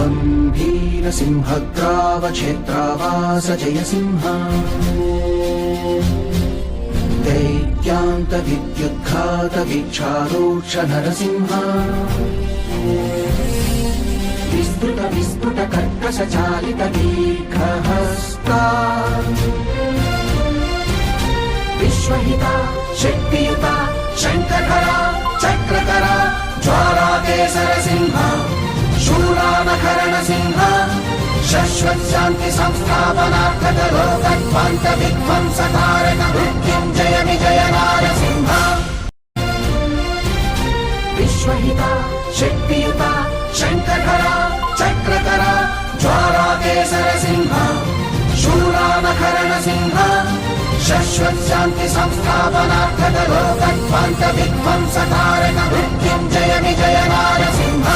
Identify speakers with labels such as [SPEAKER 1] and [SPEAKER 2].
[SPEAKER 1] त्वं वीरसिंहग्रावक्षेत्रावास जयसिंह दैत्यान्तविद्युद्घातवीक्षारोक्ष नरसिंह विस्फुट कर्कशचालित दीर्घहस्ता विश्वहिता शक्तियुता शङ्खधरा चक्रधरा ज्वालाकेसर सिंह शूलानकरण सिंह शाश्वत शांति संस्थापनार्थक लोकध्वंस विध्वंसकारक मृत्युंजय विजय नारसिंह विश्वहिता शक्तियुता शङ्खधरा चक्रधरा ज्वालाकेसर सिंह शूलानकरण सिंह शाश्वत शांति संस्थापनार्थक लोकध्वंस विध्वंसकारक मृत्युंजय विजय नारसिंह।